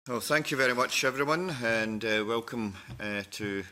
Well, thank you very much, everyone, and welcome to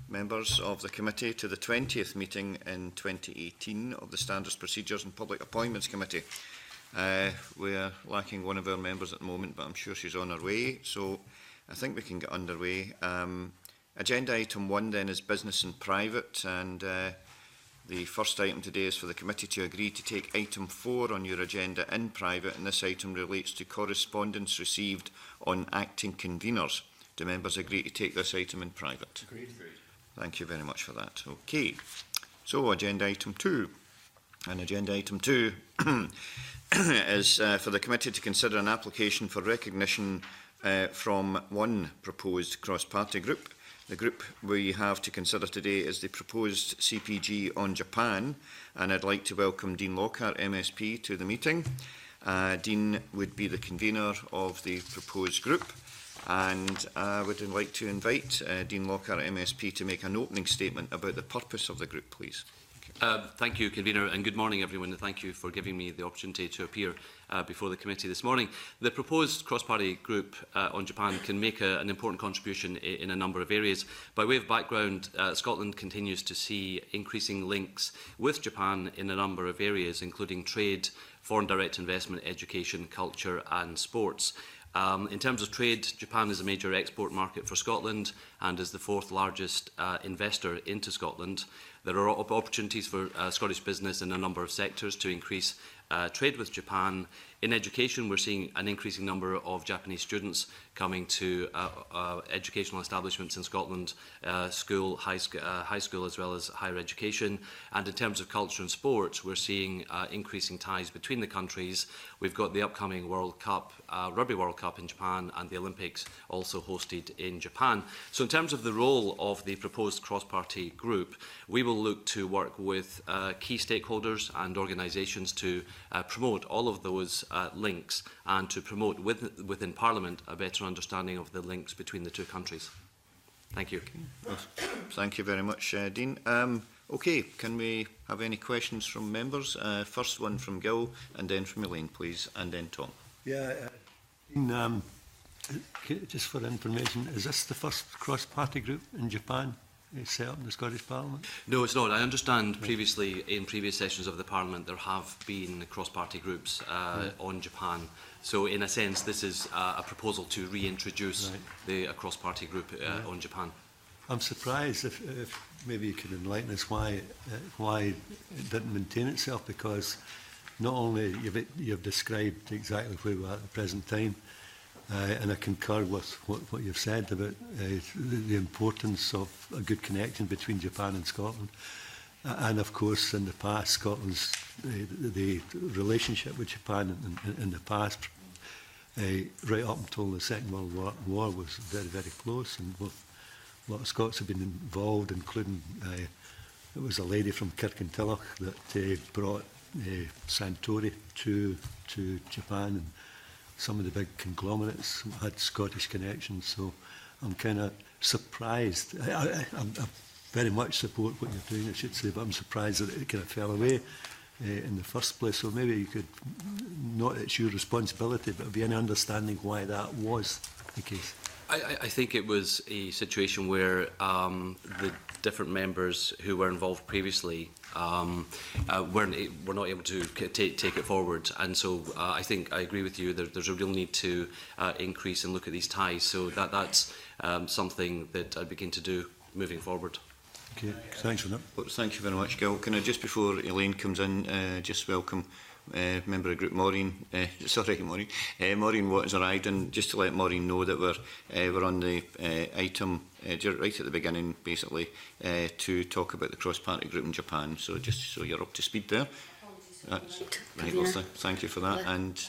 members of the committee to the 20th meeting in 2018 of the Standards, Procedures and Public Appointments Committee. We are lacking one of our members at the moment, but I'm sure she's on her way, so I think we can get underway. Agenda item 1 then is business and private, and the first item today is for the committee to agree to take item 4 on your agenda in private, and this item relates to correspondence received on acting conveners. Do members agree to take this item in private? Agreed. Thank you very much for that. Okay, so agenda item 2. And agenda item 2 is for the committee to consider an application for recognition from one proposed cross-party group. The group we have to consider today is the proposed CPG on Japan, and I'd like to welcome Dean Lockhart, MSP, to the meeting. Dean would be the convener of the proposed group, and I would like to invite Dean Lockhart, MSP, to make an opening statement about the purpose of the group, please. Thank you, Convener, and good morning, everyone, and thank you for giving me the opportunity to appear before the committee this morning. The proposed cross-party group on Japan can make an important contribution in a number of areas. By way of background, Scotland continues to see increasing links with Japan in a number of areas, including trade, foreign direct investment, education, culture and sports. In terms of trade, Japan is a major export market for Scotland and is the 4th largest investor into Scotland. There are opportunities for Scottish business in a number of sectors to increase trade with Japan. In education, we're seeing an increasing number of Japanese students coming to educational establishments in Scotland, school, high school as well as higher education. And in terms of culture and sports, we're seeing increasing ties between the countries. We've got the upcoming World Cup, Rugby World Cup in Japan, and the Olympics also hosted in Japan. So in terms of the role of the proposed cross-party group, we will look to work with key stakeholders and organisations to promote all of those links and to promote within Parliament a better understanding of the links between the two countries. Thank you. Okay. Thank you very much, Dean. Okay, can we have any questions from members? First one from Gil, and then from Elaine, please, and then Tom. Yeah, Dean, just for information, is this the first cross-party group in Japan set up in the Scottish Parliament? No, it's not. I understand previously, in previous sessions of the Parliament, there have been cross-party groups on Japan. So, in a sense, this is a proposal to reintroduce the cross-party group on Japan. I'm surprised if maybe you could enlighten us why it didn't maintain itself, because not only you've described exactly where we are at the present time, and I concur with what you've said about the importance of a good connection between Japan and Scotland. And of course, in the past, Scotland's the relationship with Japan in the past, right up until the Second World War, was very, very close. And a lot of Scots have been involved, including it was a lady from Kirkintilloch that brought Santori to Japan, and some of the big conglomerates had Scottish connections, so I'm kind of surprised. I very much support what you're doing, I should say, but I'm surprised that it kind of fell away in the first place. So maybe you could, not it's your responsibility, but be an understanding why that was the case. I think it was a situation where the different members who were involved previously were not able to take it forward, and so I think I agree with you. There's a real need to increase and look at these ties. So that's something that I begin to do moving forward. Okay, thanks for that. Well, thank you very much, Gil. Can I just before Elaine comes in, just welcome member of group Maureen, Maureen. Maureen Watt has arrived, and just to let Maureen know that we're on the item right at the beginning, basically, to talk about the cross-party group in Japan. So just so you're up to speed there. That's, right, well, thank you for that. And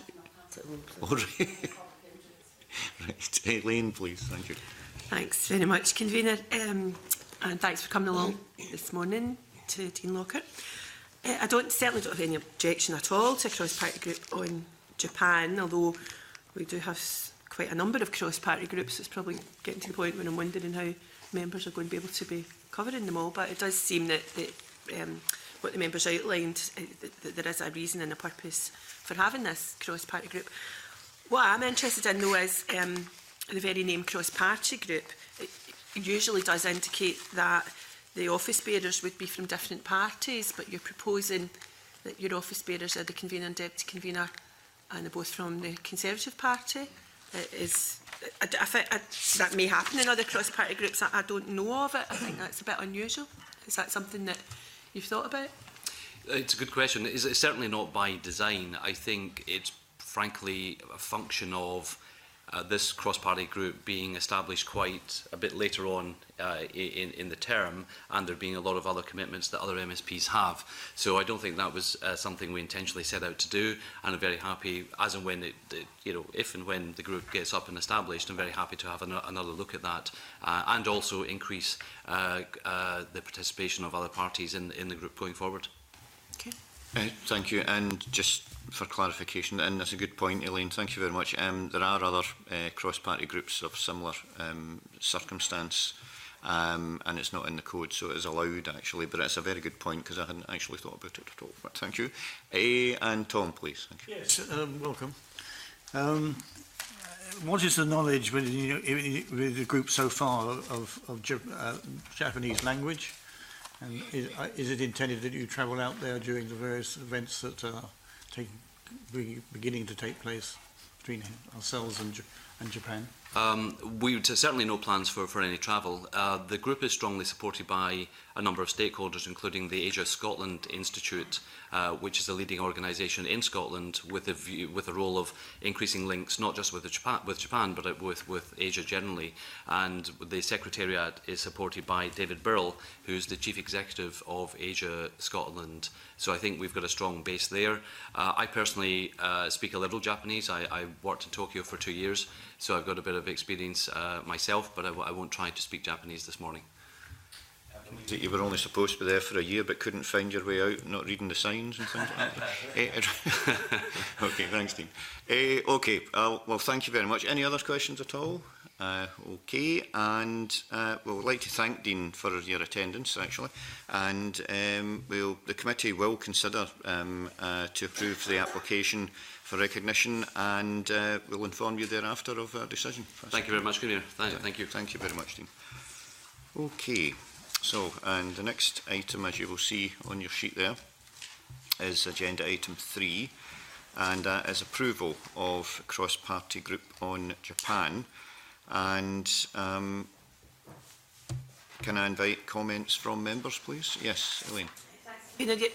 right, Elaine, please. Thank you. Thanks very much, Convener, and thanks for coming along this morning to Dean Lockhart. I certainly don't have any objection at all to a cross-party group on Japan, although we do have quite a number of cross-party groups. It's probably getting to the point when I'm wondering how members are going to be able to be covering them all. But it does seem that what the members outlined, that there is a reason and a purpose for having this cross-party group. What I'm interested in, though, is the very name cross-party group, it usually does indicate that the office bearers would be from different parties, but you're proposing that your office bearers are the convener and deputy convener, and they're both from the Conservative Party. I think that may happen in other cross-party groups. I don't know of it. I think that's a bit unusual. Is that something that you've thought about? It's a good question. It's certainly not by design. I think it's frankly a function of this cross-party group being established quite a bit later on in the term, and there being a lot of other commitments that other MSPs have. So I don't think that was something we intentionally set out to do, and I'm very happy, as and when if and when the group gets up and established, I'm very happy to have another look at that, and also increase the participation of other parties in the group going forward. Okay. Thank you. And just for clarification, and that's a good point, Elaine, thank you very much. There are other cross-party groups of similar circumstance, and it's not in the code, so it is allowed actually, but it's a very good point because I hadn't actually thought about it at all. But thank you. And Tom, please. Thank you. Yes, welcome. What is the knowledge with the group so far of Japanese language? And is it intended that you travel out there during the various events that are beginning to take place between ourselves and Japan? We certainly no plans for any travel. The group is strongly supported by a number of stakeholders, including the Asia Scotland Institute, which is a leading organisation in Scotland with a role of increasing links not just with Japan but with Asia generally. And the Secretariat is supported by David Birrell, who's the Chief Executive of Asia Scotland. So I think we've got a strong base there. I personally speak a little Japanese. I worked in Tokyo for 2 years, so I've got a bit of experience myself, but I won't try to speak Japanese this morning. That you were only supposed to be there for a year but couldn't find your way out, not reading the signs and things like that? Okay, thanks, Dean. Okay, well, thank you very much. Any other questions at all? Okay, and we'd like to thank Dean for your attendance, actually, and the committee will consider to approve the application for recognition, and we'll inform you thereafter of our decision. Thank you very much, Convener. Thank you. Thank you very much, Dean. Okay, so, and the next item, as you will see on your sheet there, is agenda item 3, and that is approval of cross-party group on Japan. And can I invite comments from members, please? Yes, Elaine.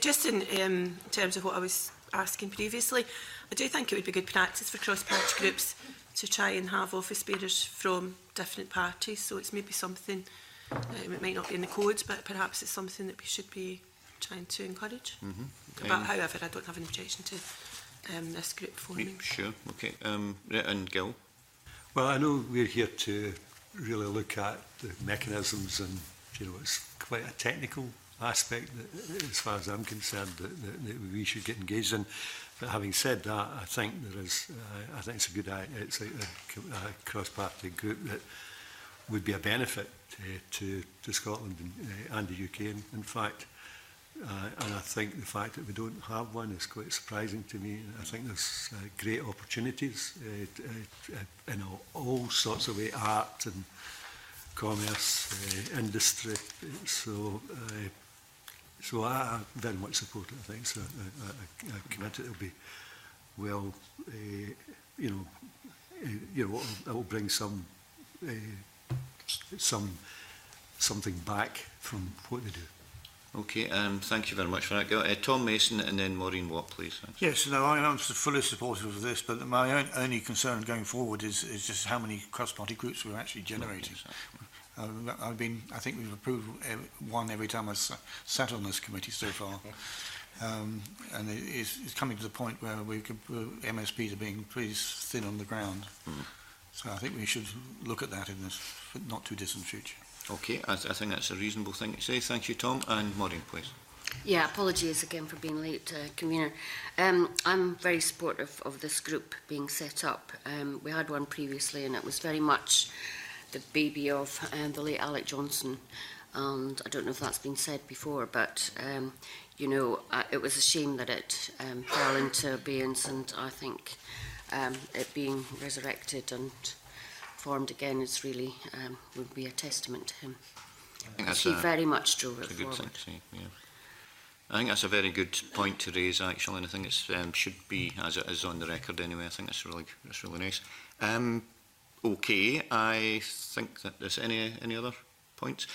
Just in terms of what I was asking previously, I do think it would be good practice for cross-party groups to try and have office bearers from different parties. So it's maybe something, it might not be in the codes, but perhaps it's something that we should be trying to encourage. But however, I don't have an objection to this group forming. Sure, okay. And Gil? Well, I know we're here to really look at the mechanisms, and it's quite a technical aspect that, as far as I'm concerned, that we should get engaged in. But having said that, I think there is, I think it's a good, it's a cross-party group that would be a benefit to Scotland and the UK, in fact. And I think the fact that we don't have one is quite surprising to me. I think there's great opportunities in all sorts of ways, art and commerce, industry. So I very much support it, I think. So I'm committed it'll be well, it will bring something back from what they do. Okay, thank you very much for that. Tom Mason and then Maureen Watt, please. Thanks. Yes, no, I'm fully supportive of this, but my only concern going forward is just how many cross-party groups we're actually generating. I think we've approved one every time I've sat on this committee so far. And it's coming to the point where MSPs are being pretty thin on the ground. So I think we should look at that in this not too distant future. Okay, I think that's a reasonable thing to say. Thank you, Tom. And Maureen, please. Yeah, apologies again for being late, Convener. I'm very supportive of this group being set up. We had one previously, and it was very much the baby of the late Alec Johnson. And I don't know if that's been said before, but it was a shame that it fell into abeyance, and I think it being resurrected and formed again is really would be a testament to him. I think that's He very much drove it a good forward. thing to say, yeah. I think that's a very good point to raise, actually, and I think it should be as it is on the record anyway. I think that's really nice. Okay, I think that there's any other points.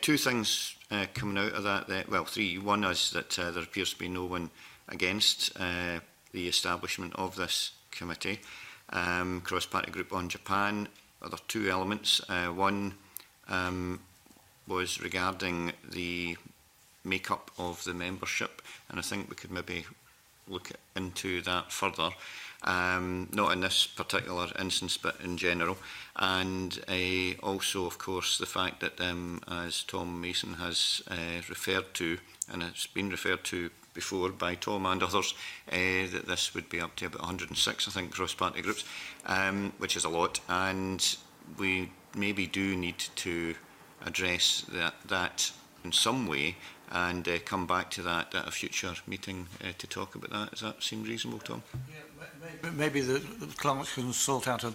Two things coming out of that. Well, three. One is that there appears to be no one against the establishment of this committee. Cross-party group on Japan. There are two elements. One was regarding the make-up of the membership, and I think we could maybe look into that further, not in this particular instance, but in general. And also, of course, the fact that, as Tom Mason has referred to, and it's been referred to before by Tom and others, that this would be up to about 106, I think, cross-party groups, which is a lot, and we maybe do need to address that in some way, and come back to that at a future meeting to talk about that. Does that seem reasonable, Tom? Yeah, maybe the clerks can sort out an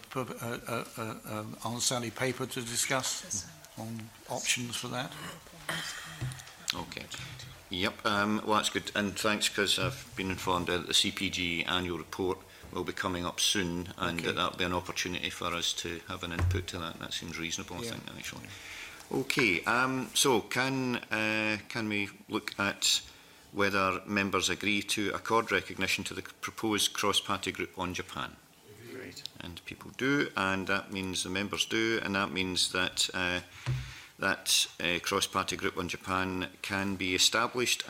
on-Sally paper to discuss on options for that. Okay. Yep, well that's good, and thanks, because I've been informed that the CPG annual report will be coming up soon, and okay. that'll be an opportunity for us to have an input to that. That seems reasonable, I think, actually. Okay, so can we look at whether members agree to accord recognition to the proposed cross-party group on Japan? Great. And people do, and that means the members do, and that means that that cross-party group on Japan can be established